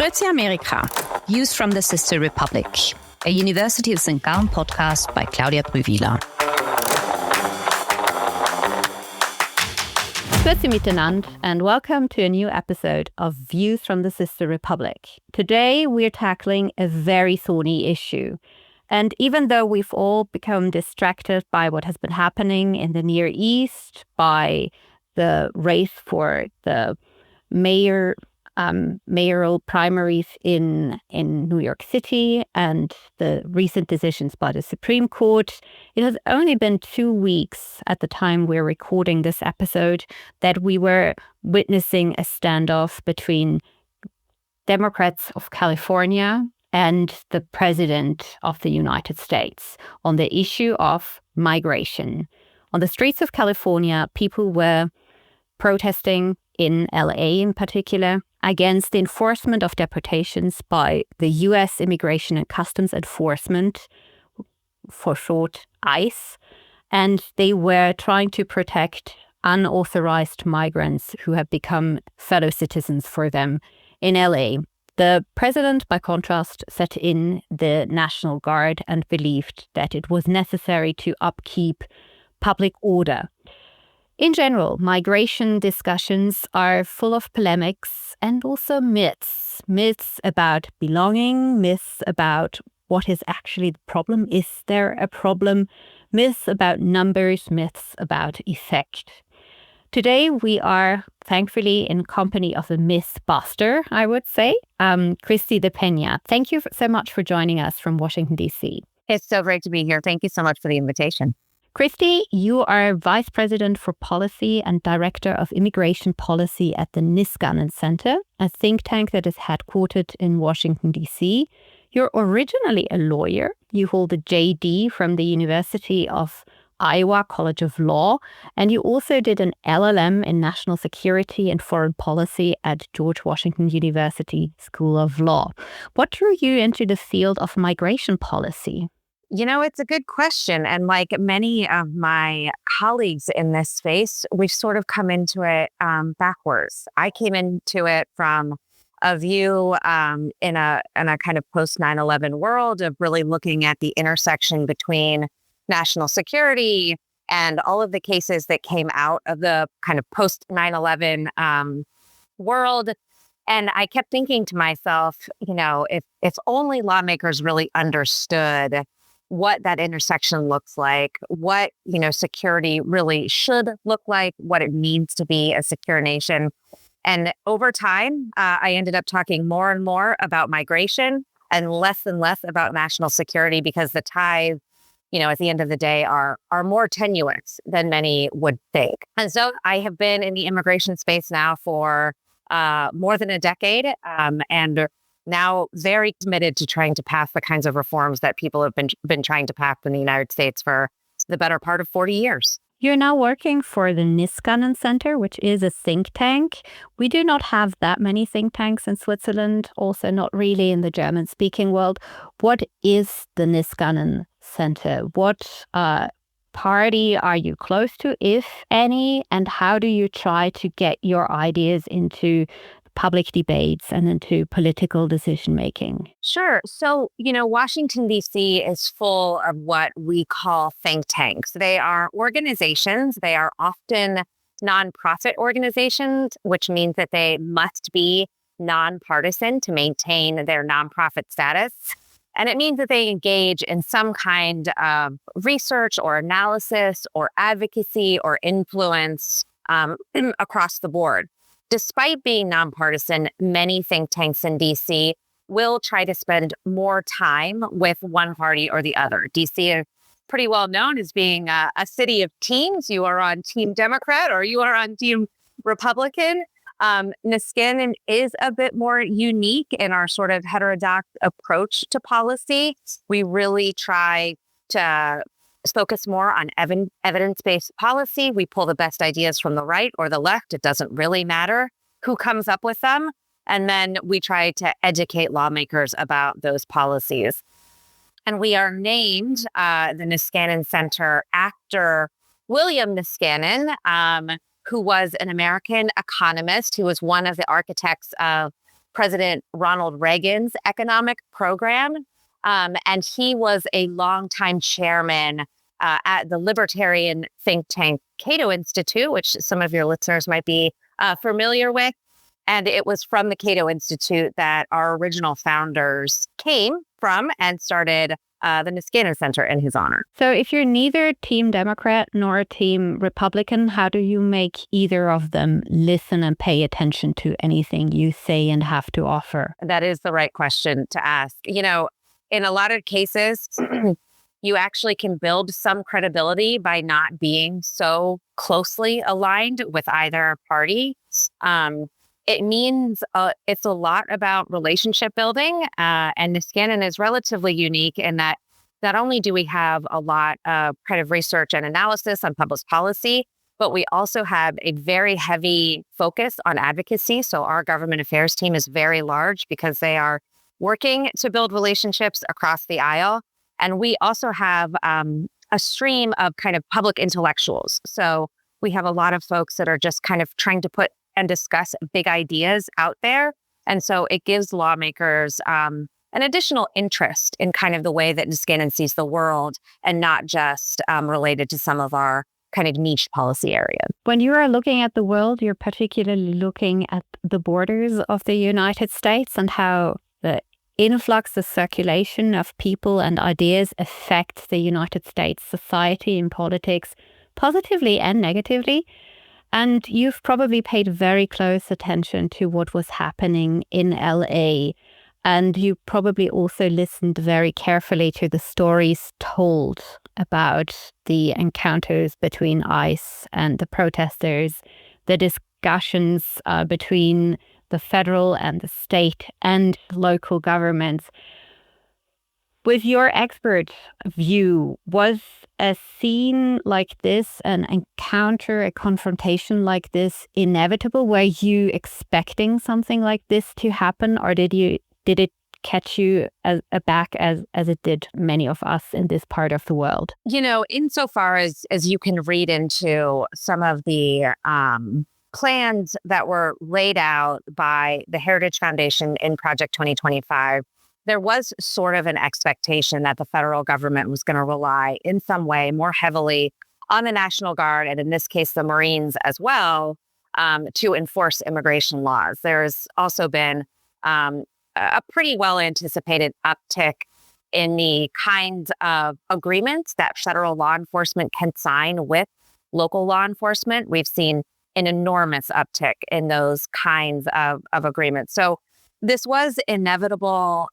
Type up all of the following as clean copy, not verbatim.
Grüezi Amerika, Views from the Sister Republic, a University of St. Gallen podcast by Claudia Brüwiler. Grüezi miteinander, and welcome to a new episode of Views from the Sister Republic. Today, we're tackling a very thorny issue. And even though we've all become distracted by what has been happening in the Near East, by the race for the mayoral primaries in New York City and the recent decisions by the Supreme Court, it has only been 2 weeks at the time we're recording this episode that we were witnessing a standoff between Democrats of California and the President of the United States on the issue of migration. On the streets of California, people were protesting in LA in particular against the enforcement of deportations by the U.S. Immigration and Customs Enforcement, for short, ICE, and they were trying to protect unauthorized migrants who have become fellow citizens for them in LA. The president, by contrast, set in the National Guard and believed that it was necessary to upkeep public order. In general, migration discussions are full of polemics and also myths. Myths about belonging, myths about what is actually the problem. Is there a problem? Myths about numbers, myths about effect. Today, we are thankfully in company of a mythbuster, I would say, Kristie the Peña. Thank you so much for joining us from Washington, D.C. It's so great to be here. Thank you so much for the invitation. Kristie, you are Vice President for Policy and Director of Immigration Policy at the Niskanen Center, a think tank that is headquartered in Washington, D.C. You're originally a lawyer. You hold a JD from the University of Iowa College of Law, and you also did an LL.M. in National Security and Foreign Policy at George Washington University School of Law. What drew you into the field of migration policy? You know, it's a good question. And like many of my colleagues in this space, we've sort of come into it backwards. I came into it from a view in a kind of post 9/11 world of really looking at the intersection between national security and all of the cases that came out of the kind of post 9/11 world. And I kept thinking to myself, you know, if only lawmakers really understood what that intersection looks like, what, you know, security really should look like, what it means to be a secure nation. And over time, I ended up talking more and more about migration and less about national security because the ties, you know, at the end of the day are more tenuous than many would think. And so I have been in the immigration space now for more than a decade, and now very committed to trying to pass the kinds of reforms that people have been trying to pass in the United States for the better part of 40 years. You're now working for the Niskanen Center, which is a think tank. We do not have that many think tanks in Switzerland, also not really in the German-speaking world. What is the Niskanen Center? What party are you close to, if any, and how do you try to get your ideas into public debates and into political decision-making? Sure. So, you know, Washington, D.C. is full of what we call think tanks. They are organizations. They are often nonprofit organizations, which means that they must be nonpartisan to maintain their nonprofit status. And it means that they engage in some kind of research or analysis or advocacy or influence across the board. Despite being nonpartisan, many think tanks in DC will try to spend more time with one party or the other. DC is pretty well known as being a city of teams. You are on Team Democrat or you are on Team Republican. Niskanen is a bit more unique in our sort of heterodox approach to policy. We really try to focus more on evidence-based policy. We pull the best ideas from the right or the left. It doesn't really matter who comes up with them. And then we try to educate lawmakers about those policies. And we are named the Niskanen Center after William Niskanen, who was an American economist who was one of the architects of President Ronald Reagan's economic program. And he was a longtime chairman at the libertarian think tank Cato Institute, which some of your listeners might be familiar with. And it was from the Cato Institute that our original founders came from and started the Niskanen Center in his honor. So if you're neither Team Democrat nor Team Republican, how do you make either of them listen and pay attention to anything you say and have to offer? That is the right question to ask. You know, in a lot of cases, you actually can build some credibility by not being so closely aligned with either party. It means it's a lot about relationship building, and Niskanen is relatively unique in that not only do we have a lot of kind of research and analysis on public policy, but we also have a very heavy focus on advocacy. So our government affairs team is very large because they are working to build relationships across the aisle. And we also have a stream of kind of public intellectuals. So we have a lot of folks that are just kind of trying to put and discuss big ideas out there. And so it gives lawmakers an additional interest in kind of the way that Niskanen sees the world and not just related to some of our kind of niche policy areas. When you are looking at the world, you're particularly looking at the borders of the United States and how the influx, the circulation of people and ideas affects the United States society and politics positively and negatively. And you've probably paid very close attention to what was happening in LA. And you probably also listened very carefully to the stories told about the encounters between ICE and the protesters, the discussions between the federal and the state and local governments. With your expert view, was a scene like this, an encounter, a confrontation like this inevitable? Were you expecting something like this to happen, or did it catch you aback as it did many of us in this part of the world? You know, insofar as you can read into some of the plans that were laid out by the Heritage Foundation in Project 2025, there was sort of an expectation that the federal government was going to rely in some way more heavily on the National Guard, and in this case, the Marines as well, to enforce immigration laws. There's also been a pretty well-anticipated uptick in the kinds of agreements that federal law enforcement can sign with local law enforcement. We've seen an enormous uptick in those kinds of agreements. So this was inevitable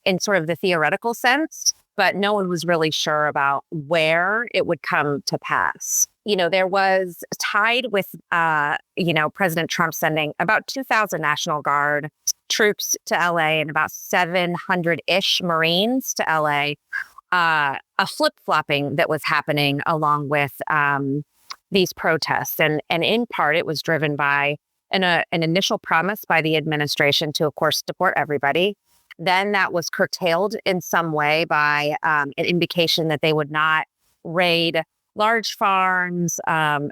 in sort of the theoretical sense, but no one was really sure about where it would come to pass. You know, there was tied with, President Trump sending about 2,000 National Guard troops to LA and about 700-ish Marines to LA, a flip-flopping that was happening along with these protests. And in part, it was driven by an initial promise by the administration to, of course, deport everybody. Then that was curtailed in some way by an indication that they would not raid large farms,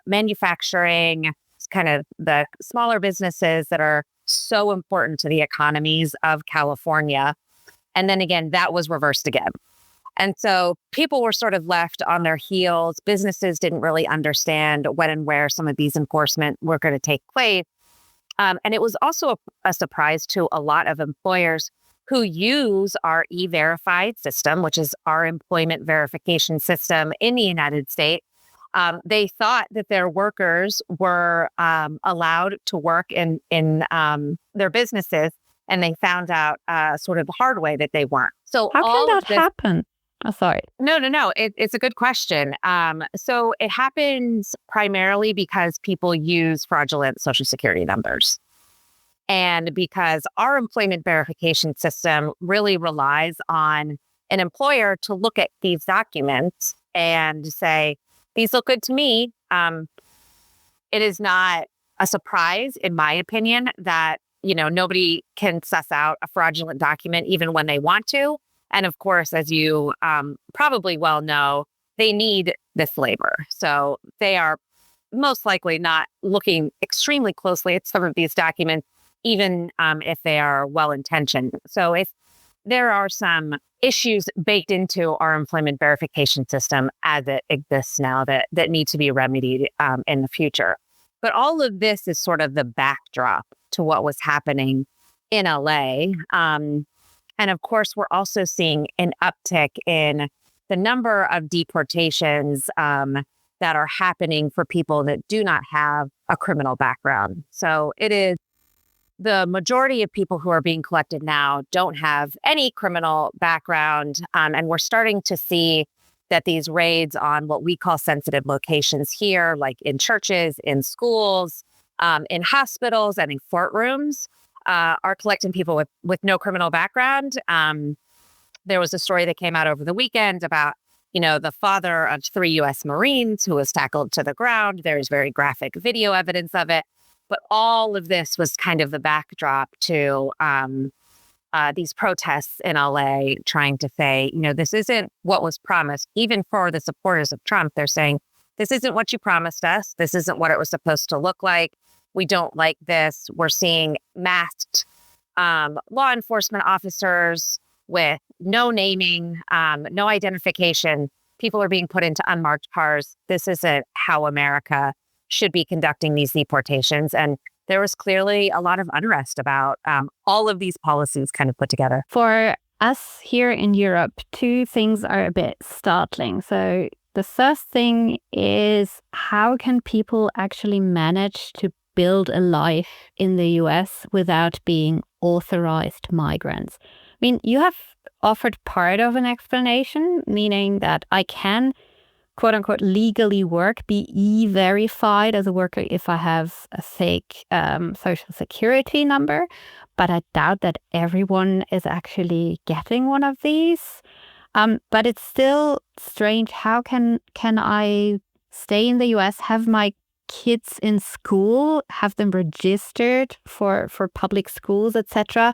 manufacturing, kind of the smaller businesses that are so important to the economies of California. And then again, that was reversed again. And so people were sort of left on their heels. Businesses didn't really understand when and where some of these enforcement were going to take place. And it was also a surprise to a lot of employers who use our E-Verified system, which is our employment verification system in the United States. They thought that their workers were allowed to work in their businesses, and they found out sort of the hard way that they weren't. So how can that happen? Oh, sorry. No. It's a good question. So it happens primarily because people use fraudulent Social Security numbers. And because our employment verification system really relies on an employer to look at these documents and say, these look good to me. It is not a surprise, in my opinion, that, nobody can suss out a fraudulent document even when they want to. And of course, as you probably well know, they need this labor. So they are most likely not looking extremely closely at some of these documents, even if they are well-intentioned. So if there are some issues baked into our employment verification system as it exists now that need to be remedied in the future. But all of this is sort of the backdrop to what was happening in LA. And of course, we're also seeing an uptick in the number of deportations that are happening for people that do not have a criminal background. So it is the majority of people who are being collected now don't have any criminal background. And we're starting to see that these raids on what we call sensitive locations here, like in churches, in schools, in hospitals, and in courtrooms, are collecting people with no criminal background. There was a story that came out over the weekend about, the father of 3 U.S. Marines who was tackled to the ground. There's very graphic video evidence of it. But all of this was kind of the backdrop to these protests in LA trying to say, this isn't what was promised. Even for the supporters of Trump, they're saying, this isn't what you promised us. This isn't what it was supposed to look like. We don't like this. We're seeing masked law enforcement officers with no naming, no identification. People are being put into unmarked cars. This isn't how America should be conducting these deportations. And there was clearly a lot of unrest about all of these policies kind of put together. For us here in Europe, 2 things are a bit startling. So the first thing is, how can people actually manage to build a life in the US without being authorized migrants? I mean, you have offered part of an explanation, meaning that I can, quote unquote, legally work, be e-verified as a worker if I have a fake social security number. But I doubt that everyone is actually getting one of these. But it's still strange. How can I stay in the US, have my kids in school, have them registered for public schools, etc.,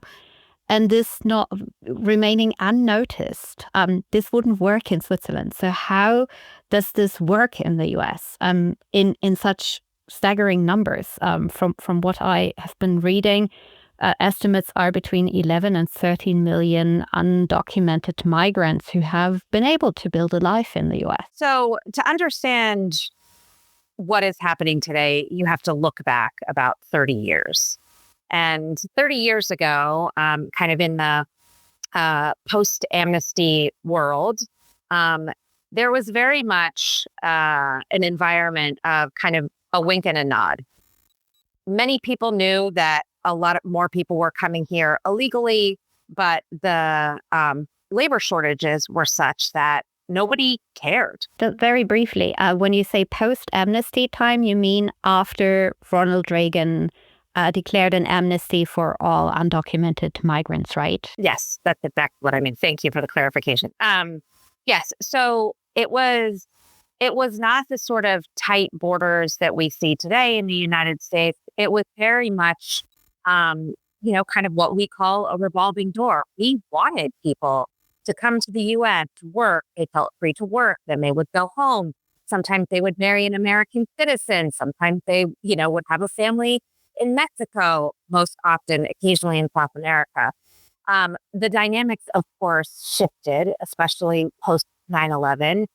and this not remaining unnoticed? This wouldn't work in Switzerland. So how does this work in the US in such staggering numbers? From what I have been reading, estimates are between 11 and 13 million undocumented migrants who have been able to build a life in the US. So to understand what is happening today, you have to look back about 30 years. And 30 years ago, kind of in the post-amnesty world, there was very much an environment of kind of a wink and a nod. Many people knew that a lot more people were coming here illegally, but the labor shortages were such that nobody cared. Very briefly, when you say post-amnesty time, you mean after Ronald Reagan declared an amnesty for all undocumented migrants, right? Yes, that's exactly what I mean. Thank you for the clarification. Yes, so it was not the sort of tight borders that we see today in the United States. It was very much, kind of what we call a revolving door. We wanted people to come to the U.S. to work. They felt free to work. Then they would go home. Sometimes they would marry an American citizen. Sometimes they, would have a family in Mexico, most often, occasionally in South America. The dynamics, of course, shifted, especially post 9/11.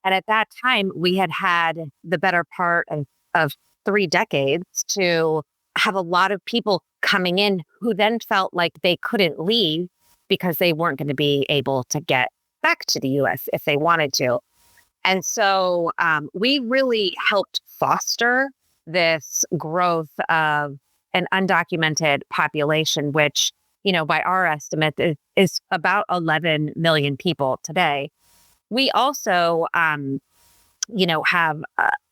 And at that time, we had the better part of 3 decades to have a lot of people coming in who then felt like they couldn't leave because they weren't going to be able to get back to the U.S. if they wanted to. And so we really helped foster this growth of an undocumented population, which, by our estimate, is about 11 million people today. We also, have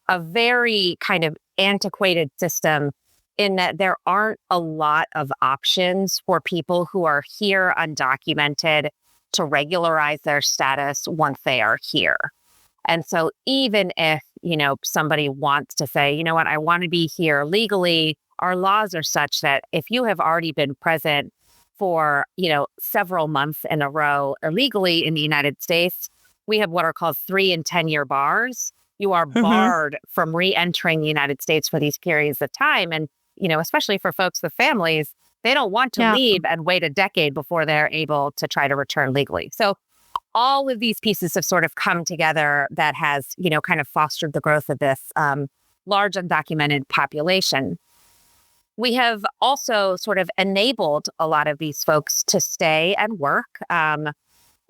a very kind of antiquated system in that there aren't a lot of options for people who are here undocumented to regularize their status once they are here. And so even if, somebody wants to say, you know what, I want to be here legally, our laws are such that if you have already been present for, several months in a row illegally in the United States, we have what are called 3 and 10-year bars. You are barred from re-entering the United States for these periods of time. And, especially for folks with families, They don't want to leave and wait a decade before they're able to try to return legally. So all of these pieces have sort of come together that has, kind of fostered the growth of this large undocumented population. We have also sort of enabled a lot of these folks to stay and work,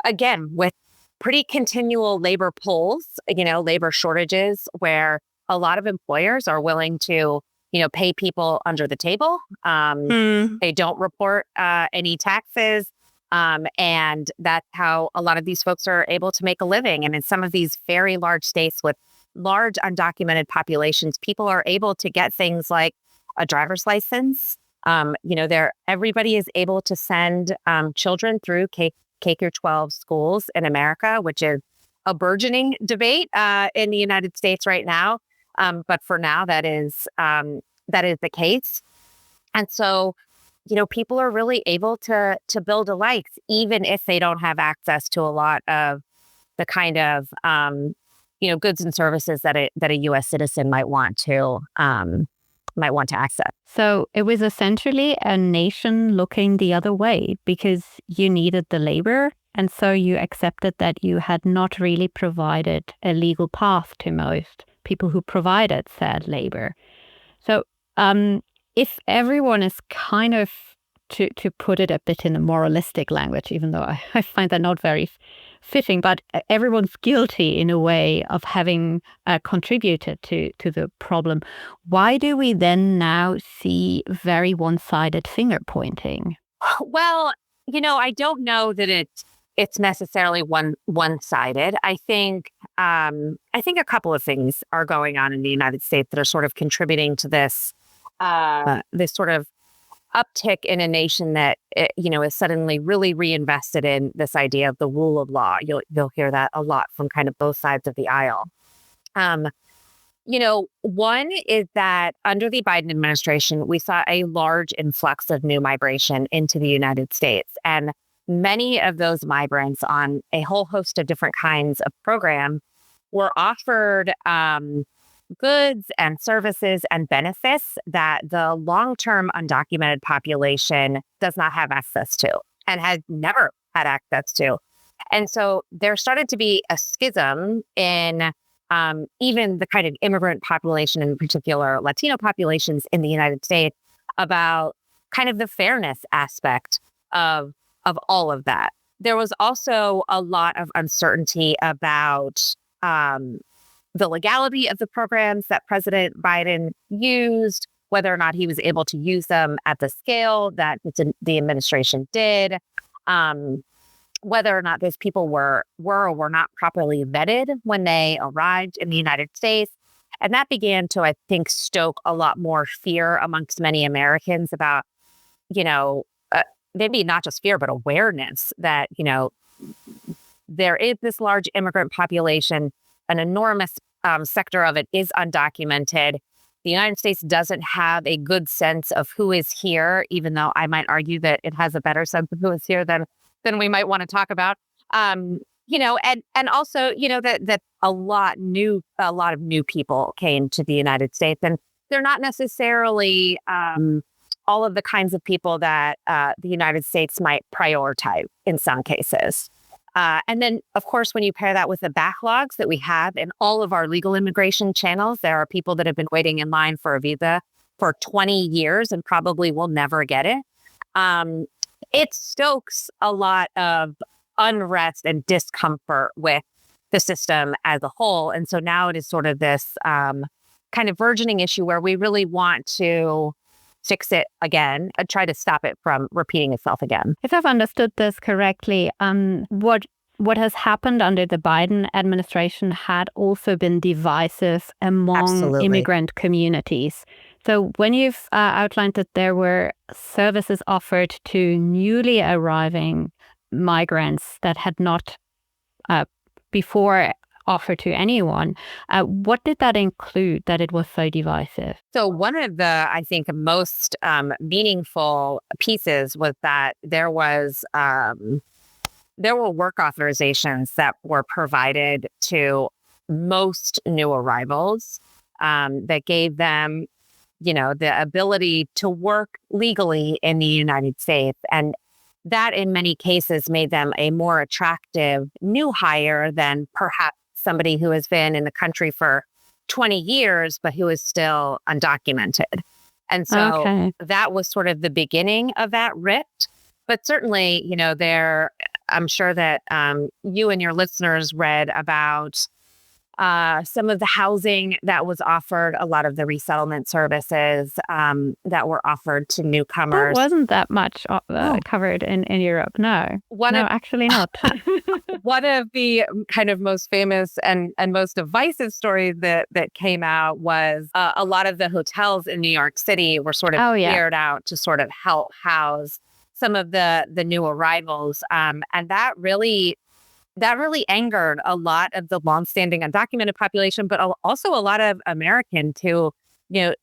again, with pretty continual labor pulls, labor shortages, where a lot of employers are willing to, pay people under the table. They don't report any taxes. And that's how a lot of these folks are able to make a living. And in some of these very large states with large undocumented populations, people are able to get things like a driver's license. Everybody is able to send children through K through 12 schools in America, which is a burgeoning debate in the United States right now. But for now, that is the case. And so, people are really able to build a life, even if they don't have access to a lot of the kind of, goods and services that a U.S. citizen might want to access. So it was essentially a nation looking the other way because you needed the labor. And so you accepted that you had not really provided a legal path to most people who provided said labor. So if everyone is kind of, to put it a bit in a moralistic language, even though I find that not very fitting, but everyone's guilty in a way of having contributed to the problem, why do we then now see very one-sided finger pointing? Well, I don't know that it's necessarily one-sided. I think a couple of things are going on in the United States that are sort of contributing to this sort of uptick in a nation that is suddenly really reinvested in this idea of the rule of law. You'll hear that a lot from kind of both sides of the aisle. One is that under the Biden administration, we saw a large influx of new migration into the United States, and many of those migrants on a whole host of different kinds of programs were offered goods and services and benefits that the long-term undocumented population does not have access to and has never had access to. And so there started to be a schism in even the kind of immigrant population, in particular Latino populations in the United States, about kind of the fairness aspect of all of that. There was also a lot of uncertainty about the legality of the programs that President Biden used, whether or not he was able to use them at the scale that the administration did, whether or not those people were or were not properly vetted when they arrived in the United States. And that began to, I think, stoke a lot more fear amongst many Americans about, maybe not just fear, but awareness that, there is this large immigrant population. An enormous sector of it is undocumented. The United States doesn't have a good sense of who is here, even though I might argue that it has a better sense of who is here than we might want to talk about. And also, that a lot of new people came to the United States, and they're not necessarily all of the kinds of people that the United States might prioritize in some cases. And then, of course, when you pair that with the backlogs that we have in all of our legal immigration channels, there are people that have been waiting in line for a visa for 20 years and probably will never get it. It stokes a lot of unrest and discomfort with the system as a whole. And so now it is sort of this kind of burgeoning issue where we really want to fix it again and try to stop it from repeating itself again. If I've understood this correctly, what has happened under the Biden administration had also been divisive among Absolutely. Immigrant communities. So when you've outlined that there were services offered to newly arriving migrants that had not before offered to anyone, what did that include that it was so divisive? So one of the, I think, most meaningful pieces was that there were work authorizations that were provided to most new arrivals that gave them the ability to work legally in the United States. And that in many cases made them a more attractive new hire than perhaps somebody who has been in the country for 20 years, but who is still undocumented. And so that was sort of the beginning of that rift. But certainly, I'm sure that you and your listeners read about some of the housing that was offered, a lot of the resettlement services that were offered to newcomers. There wasn't that much covered in Europe. No, actually not. One of the kind of most famous and most divisive stories that came out was a lot of the hotels in New York City were sort of cleared out to sort of help house some of the new arrivals. And that really angered a lot of the longstanding undocumented population, but also a lot of Americans who,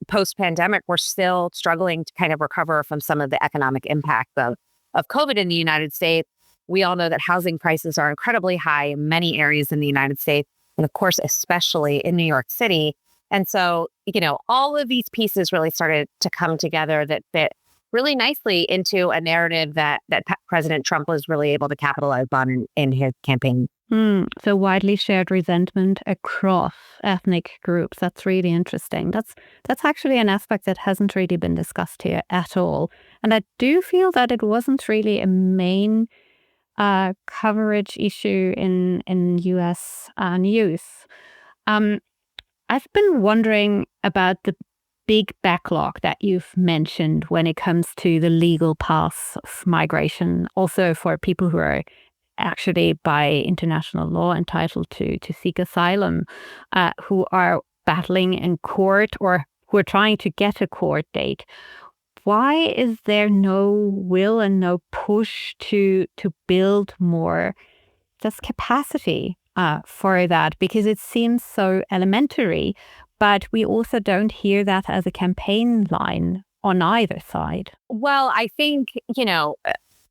post-pandemic were still struggling to kind of recover from some of the economic impact of COVID in the United States. We all know that housing prices are incredibly high in many areas in the United States, and of course, especially in New York City. And so, all of these pieces really started to come together that fit really nicely into a narrative that President Trump was really able to capitalize on in his campaign. So widely shared resentment across ethnic groups. That's really interesting. That's actually an aspect that hasn't really been discussed here at all. And I do feel that it wasn't really a main coverage issue in U.S. News. I've been wondering about the big backlog that you've mentioned when it comes to the legal paths of migration, also for people who are actually by international law entitled to seek asylum, who are battling in court or who are trying to get a court date. Why is there no will and no push to build more just capacity for that? Because it seems so elementary, but we also don't hear that as a campaign line on either side. Well, I think,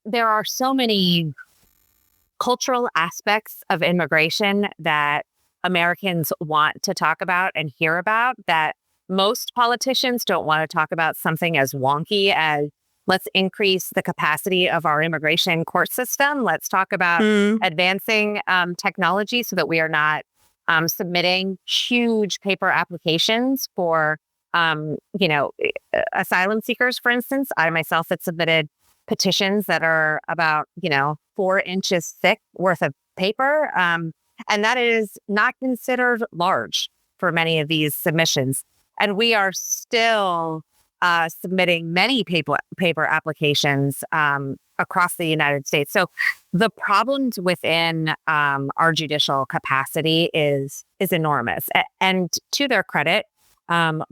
there are so many cultural aspects of immigration that Americans want to talk about and hear about that most politicians don't want to talk about something as wonky as let's increase the capacity of our immigration court system. Let's talk about advancing technology so that we are not submitting huge paper applications for, asylum seekers, for instance. I myself had submitted petitions that are about, 4 inches thick worth of paper. And that is not considered large for many of these submissions. And we are still submitting many paper applications across the United States. So the problems within our judicial capacity is enormous. And to their credit, the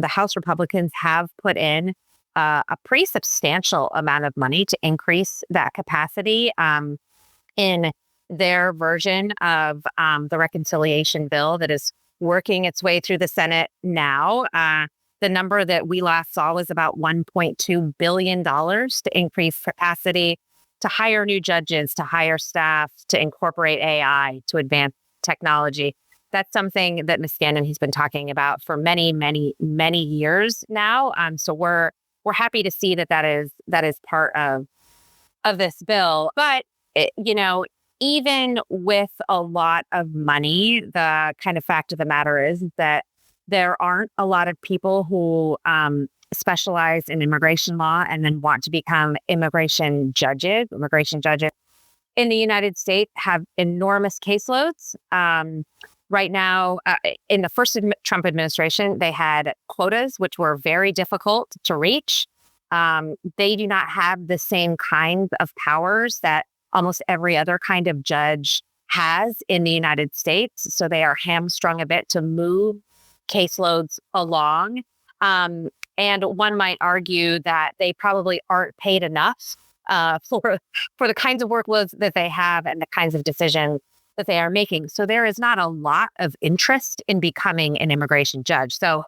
House Republicans have put in a pretty substantial amount of money to increase that capacity in their version of the reconciliation bill that is working its way through the Senate now. The number that we last saw was about $1.2 billion to increase capacity, to hire new judges, to hire staff, to incorporate AI, to advance technology. That's something that Niskanen has been talking about for many, many, many years now. So we're happy to see that is part of this bill. But even with a lot of money, the kind of fact of the matter is that there aren't a lot of people who specialize in immigration law and then want to become immigration judges. Immigration judges in the United States have enormous caseloads. Right now, in the first Trump administration, they had quotas, which were very difficult to reach. They do not have the same kinds of powers that almost every other kind of judge has in the United States. So they are hamstrung a bit to move caseloads along. And one might argue that they probably aren't paid enough for the kinds of workloads that they have and the kinds of decisions that they are making. So there is not a lot of interest in becoming an immigration judge. So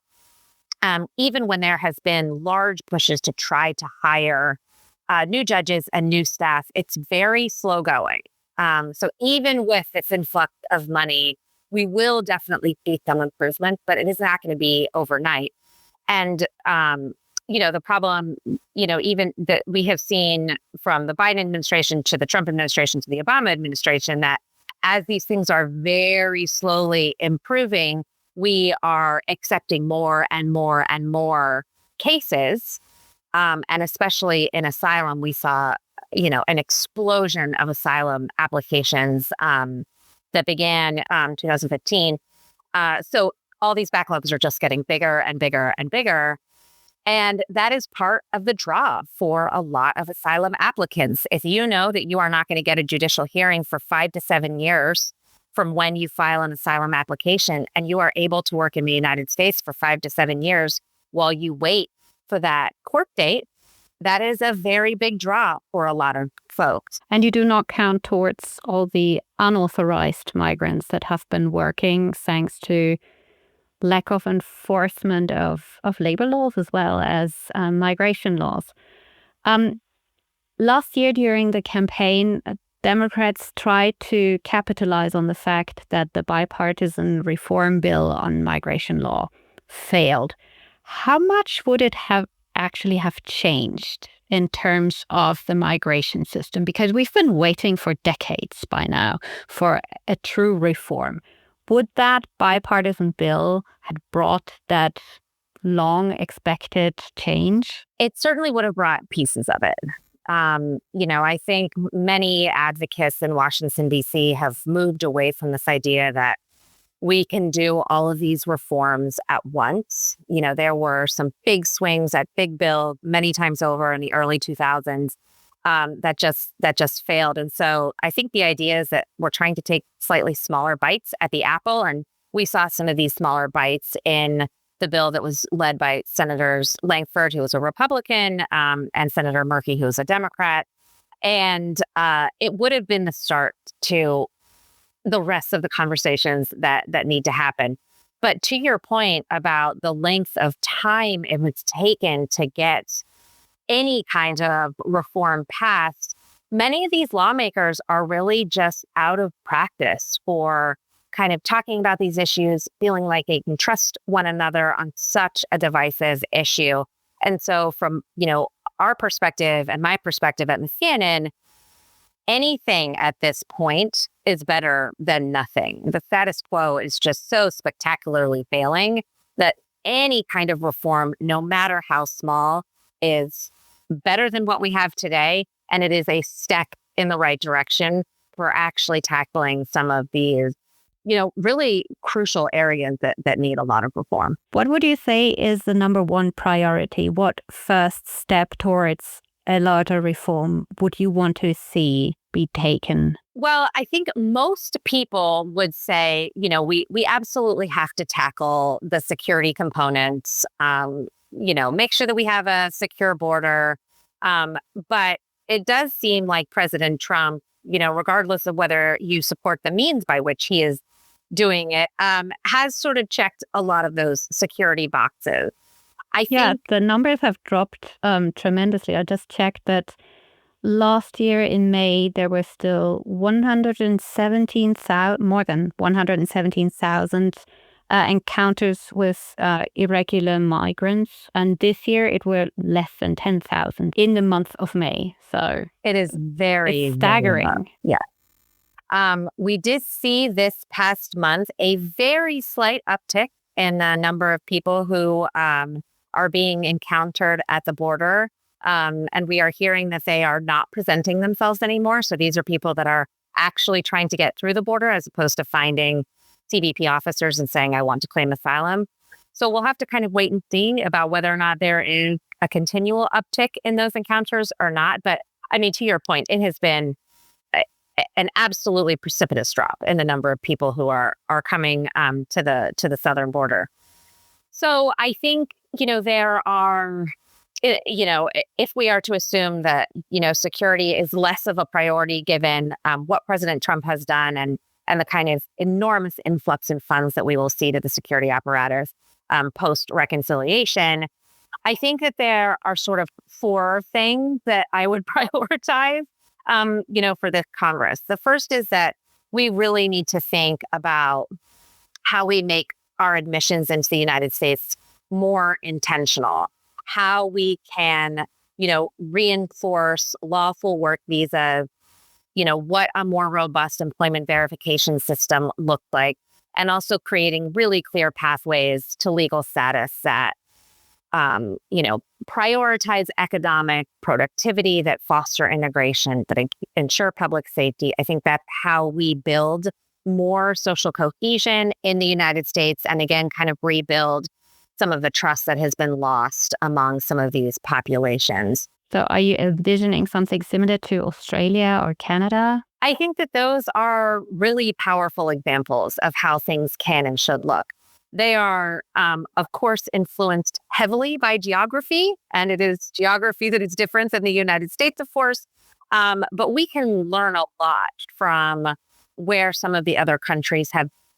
even when there has been large pushes to try to hire new judges and new staff, it's very slow going. So even with this influx of money, we will definitely see some improvement, but it is not going to be overnight. And, the problem, even that we have seen from the Biden administration to the Trump administration to the Obama administration, that as these things are very slowly improving, we are accepting more and more and more cases. And especially in asylum, we saw, an explosion of asylum applications that began 2015. So all these backlogs are just getting bigger and bigger and bigger. And that is part of the draw for a lot of asylum applicants. If you know that you are not going to get a judicial hearing for 5 to 7 years from when you file an asylum application, and you are able to work in the United States for 5 to 7 years while you wait for that court date, that is a very big draw for a lot of folks. And you do not count towards all the unauthorized migrants that have been working thanks to lack of enforcement of labor laws as well as migration laws. Last year during the campaign, Democrats tried to capitalize on the fact that the bipartisan reform bill on migration law failed. How much would it actually have changed in terms of the migration system? Because we've been waiting for decades by now for a true reform. Would that bipartisan bill had brought that long expected change? It certainly would have brought pieces of it. I think many advocates in Washington, D.C. have moved away from this idea that we can do all of these reforms at once. There were some big swings at big bill many times over in the early 2000s that just failed. And so I think the idea is that we're trying to take slightly smaller bites at the apple. And we saw some of these smaller bites in the bill that was led by Senators Langford, who was a Republican, and Senator Murphy, who was a Democrat. And it would have been the start to the rest of the conversations that need to happen. But to your point about the length of time it was taken to get any kind of reform passed, many of these lawmakers are really just out of practice for kind of talking about these issues, feeling like they can trust one another on such a divisive issue. And so from, our perspective and my perspective at Niskanen, anything at this point is better than nothing. The status quo is just so spectacularly failing that any kind of reform, no matter how small, is better than what we have today. And it is a step in the right direction for actually tackling some of these, really crucial areas that need a lot of reform. What would you say is the number one priority? What first step towards a larger reform would you want to see be taken? Well, I think most people would say, we absolutely have to tackle the security components, make sure that we have a secure border. But it does seem like President Trump, regardless of whether you support the means by which he is doing it, has sort of checked a lot of those security boxes. I think the numbers have dropped tremendously. I just checked that last year in May, there were still more than 117,000 encounters with irregular migrants. And this year it were less than 10,000 in the month of May. So it is very staggering. Yeah. We did see this past month a very slight uptick in the number of people who are being encountered at the border. And we are hearing that they are not presenting themselves anymore. So these are people that are actually trying to get through the border as opposed to finding CBP officers and saying, I want to claim asylum. So we'll have to kind of wait and see about whether or not there is a continual uptick in those encounters or not. But I mean, to your point, it has been an absolutely precipitous drop in the number of people who are coming to the southern border. So I think, there are, if we are to assume that, security is less of a priority given what President Trump has done and the kind of enormous influx in funds that we will see to the security apparatus post-reconciliation, I think that there are sort of 4 things that I would prioritize, for this Congress. The first is that we really need to think about how we make our admissions into the United States more intentional, how we can, reinforce lawful work visas, what a more robust employment verification system looked like, and also creating really clear pathways to legal status that, prioritize economic productivity, that foster integration, that ensure public safety. I think that's how we build more social cohesion in the United States, and again, kind of rebuild some of the trust that has been lost among some of these populations. So are you envisioning something similar to Australia or Canada? I think that those are really powerful examples of how things can and should look. They are, of course, influenced heavily by geography, and it is geography that is different than the United States, of course. But we can learn a lot from where some of the other countries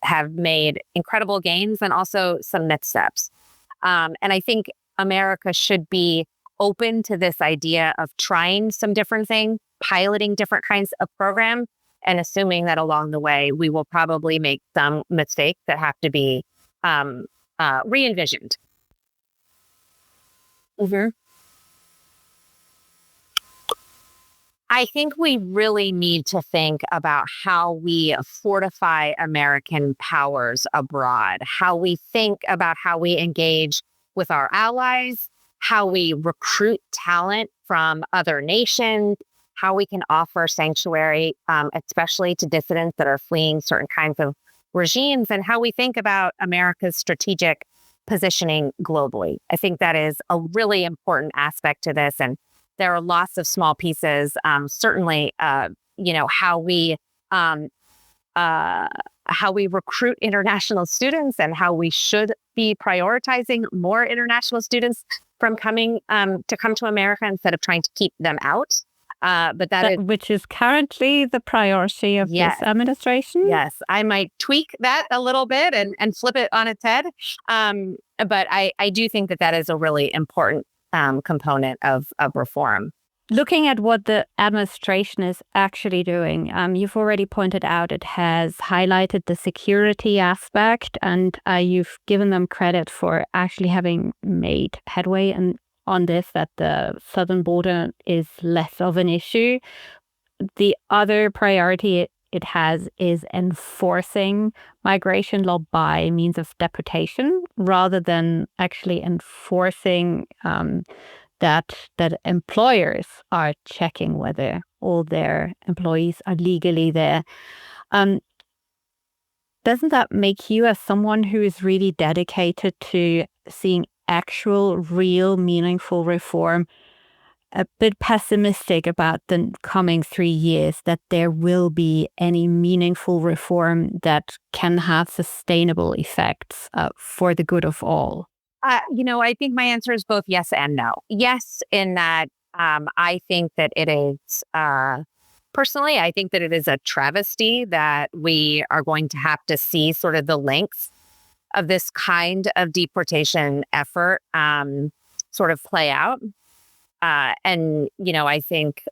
have made incredible gains and also some missteps. And I think America should be open to this idea of trying some different things, piloting different kinds of programs, and assuming that along the way, we will probably make some mistakes that have to be re-envisioned. Mm-hmm. I think we really need to think about how we fortify American powers abroad, how we think about how we engage with our allies, how we recruit talent from other nations, how we can offer sanctuary, especially to dissidents that are fleeing certain kinds of regimes, and how we think about America's strategic positioning globally. I think that is a really important aspect to this. And there are lots of small pieces. Certainly, how we recruit international students, and how we should be prioritizing more international students from coming to come to America instead of trying to keep them out. Which is currently the priority of this administration. Yes, I might tweak that a little bit and flip it on its head. But I do think that is a really important component of reform. Looking at what the administration is actually doing, you've already pointed out it has highlighted the security aspect, and you've given them credit for actually having made headway on this, that the southern border is less of an issue. The other priority it has is enforcing migration law by means of deportation, rather than actually enforcing that employers are checking whether all their employees are legally there. Doesn't that make you, as someone who is really dedicated to seeing actual, real, meaningful reform, a bit pessimistic about the coming 3 years, that there will be any meaningful reform that can have sustainable effects for the good of all? I think my answer is both yes and no. Yes, in that I think that it is, personally, I think that it is a travesty that we are going to have to see sort of the lengths of this kind of deportation effort sort of play out. I think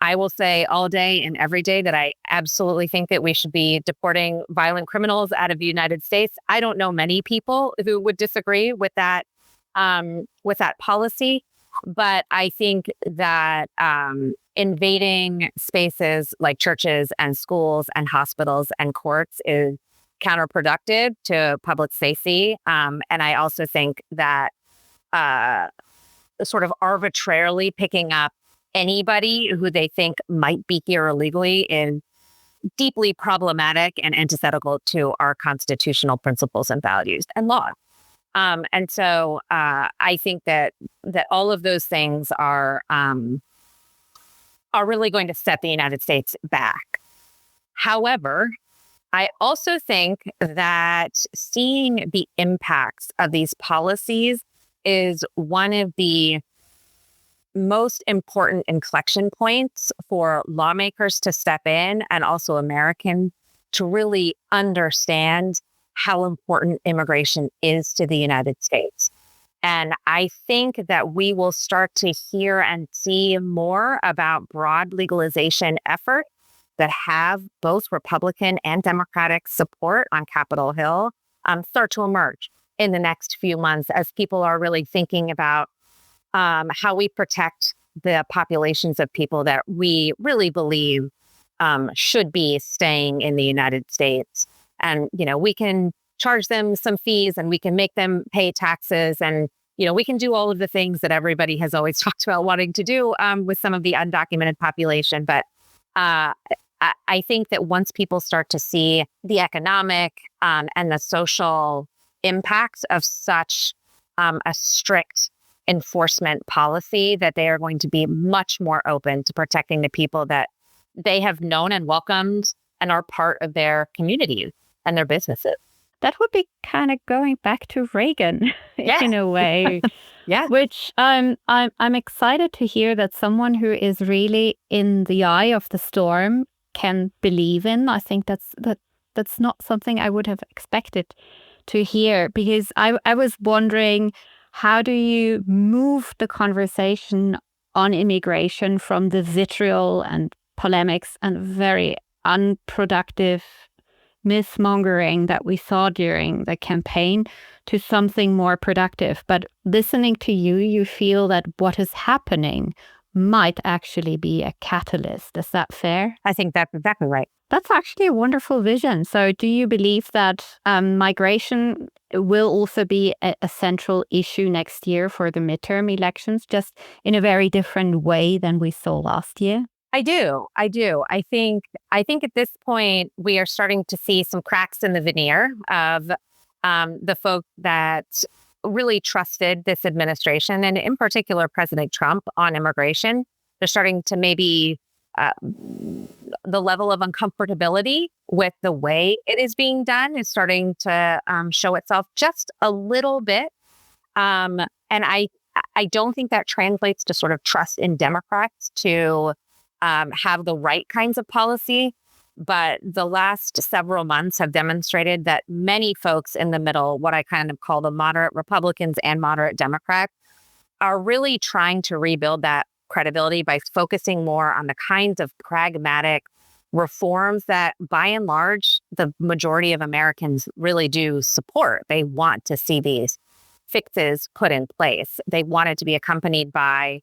I will say all day and every day that I absolutely think that we should be deporting violent criminals out of the United States. I don't know many people who would disagree with that policy, but I think that invading spaces like churches and schools and hospitals and courts is counterproductive to public safety. And I also think that sort of arbitrarily picking up anybody who they think might be here illegally is deeply problematic and antithetical to our constitutional principles and values and laws. And so I think that all of those things are really going to set the United States back. However, I also think that seeing the impacts of these policies is one of the most important inflection points for lawmakers to step in, and also Americans to really understand how important immigration is to the United States. And I think that we will start to hear and see more about broad legalization efforts that have both Republican and Democratic support on Capitol Hill start to emerge. in the next few months as people are really thinking about how we protect the populations of people that we really believe should be staying in the United States. And, we can charge them some fees and we can make them pay taxes. And, we can do all of the things that everybody has always talked about wanting to do with some of the undocumented population. But I think that once people start to see the economic and the social impacts of such a strict enforcement policy, that they are going to be much more open to protecting the people that they have known and welcomed and are part of their communities and their businesses. That would be kind of going back to Reagan in a way. Yeah. Which I'm excited to hear that someone who is really in the eye of the storm can believe in. I think that's not something I would have expected to hear, because I was wondering, how do you move the conversation on immigration from the vitriol and polemics and very unproductive myth-mongering that we saw during the campaign to something more productive? But listening to you, you feel that what is happening might actually be a catalyst. Is that fair? I think that's exactly right. That's actually a wonderful vision. So do you believe that migration will also be a central issue next year for the midterm elections, just in a very different way than we saw last year? I do. I think at this point, we are starting to see some cracks in the veneer of the folk that really trusted this administration, and in particular, President Trump, on immigration. They're starting to maybe the level of uncomfortability with the way it is being done is starting to show itself just a little bit. And I don't think that translates to sort of trust in Democrats to have the right kinds of policy. But the last several months have demonstrated that many folks in the middle, what I kind of call the moderate Republicans and moderate Democrats, are really trying to rebuild that credibility by focusing more on the kinds of pragmatic reforms that, by and large, the majority of Americans really do support. They want to see these fixes put in place. They want it to be accompanied by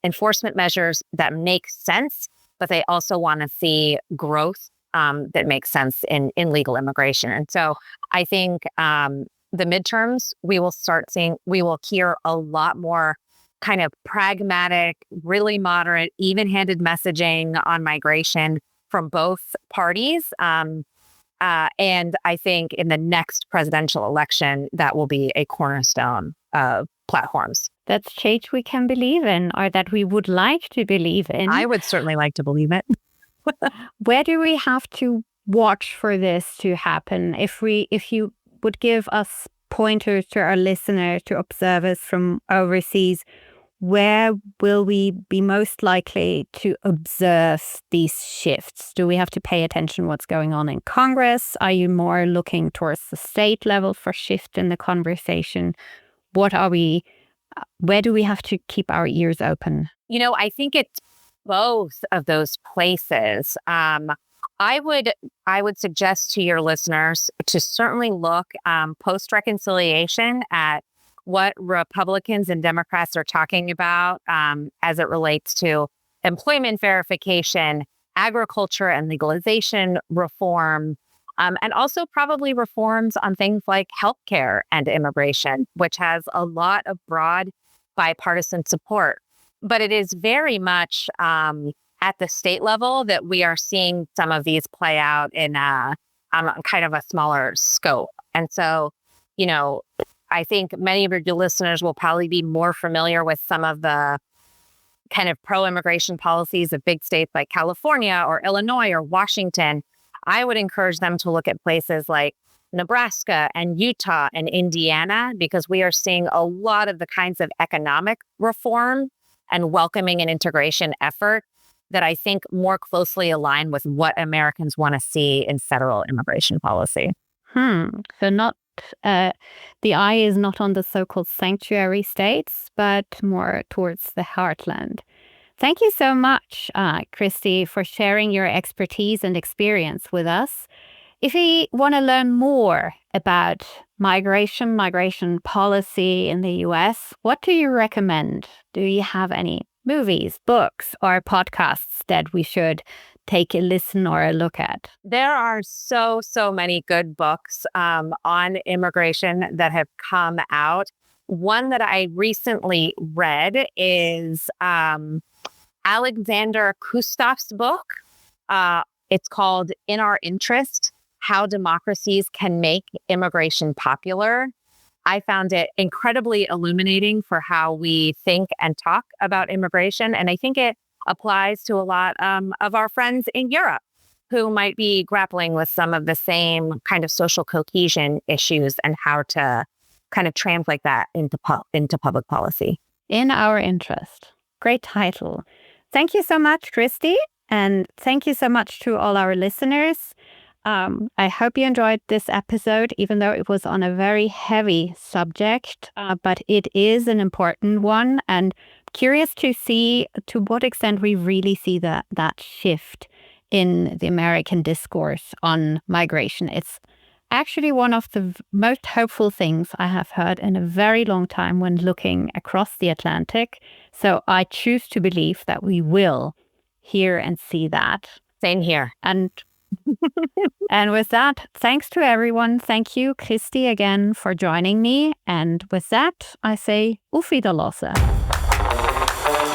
enforcement measures that make sense, but they also want to see growth that makes sense in legal immigration. And so I think the midterms, we will hear a lot more kind of pragmatic, really moderate, even-handed messaging on migration from both parties. And I think in the next presidential election, that will be a cornerstone of platforms. That's change we can believe in, or that we would like to believe in. I would certainly like to believe it. Where do we have to watch for this to happen? If you would give us pointers to our listeners, to observers from overseas, where will we be most likely to observe these shifts? Do we have to pay attention what's going on in Congress? Are you more looking towards the state level for shift in the conversation? Where do we have to keep our ears open? I think it's both of those places. I would suggest to your listeners to certainly look post-reconciliation at what Republicans and Democrats are talking about as it relates to employment verification, agriculture and legalization reform, and also probably reforms on things like healthcare and immigration, which has a lot of broad bipartisan support. But it is very much at the state level that we are seeing some of these play out in kind of a smaller scope. And so, I think many of your listeners will probably be more familiar with some of the kind of pro-immigration policies of big states like California or Illinois or Washington. I would encourage them to look at places like Nebraska and Utah and Indiana, because we are seeing a lot of the kinds of economic reform and welcoming and integration effort that I think more closely align with what Americans want to see in federal immigration policy. So not the eye is not on the so-called sanctuary states, but more towards the heartland. Thank you so much, Kristie, for sharing your expertise and experience with us. If you want to learn more about migration policy in the US, what do you recommend? Do you have any movies, books, or podcasts that we should take a listen or a look at? There are so many good books on immigration that have come out. One that I recently read is Alexander Kustof's book. It's called In Our Interest: How Democracies Can Make Immigration Popular. I found it incredibly illuminating for how we think and talk about immigration. And I think it applies to a lot of our friends in Europe who might be grappling with some of the same kind of social cohesion issues and how to kind of translate that into public policy. In Our Interest. Great title. Thank you so much, Kristie. And thank you so much to all our listeners. I hope you enjoyed this episode, even though it was on a very heavy subject, but it is an important one, and curious to see to what extent we really see that shift in the American discourse on migration. It's actually one of the most hopeful things I have heard in a very long time when looking across the Atlantic. So I choose to believe that we will hear and see that. Same here. And with that, thanks to everyone. Thank you, Kristie, again for joining me. And with that, I say auf Wiedersehen.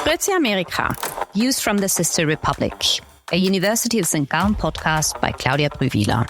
Grüezi Amerika, views from the sister republic, a University of St. Gallen podcast by Claudia Brühwiler.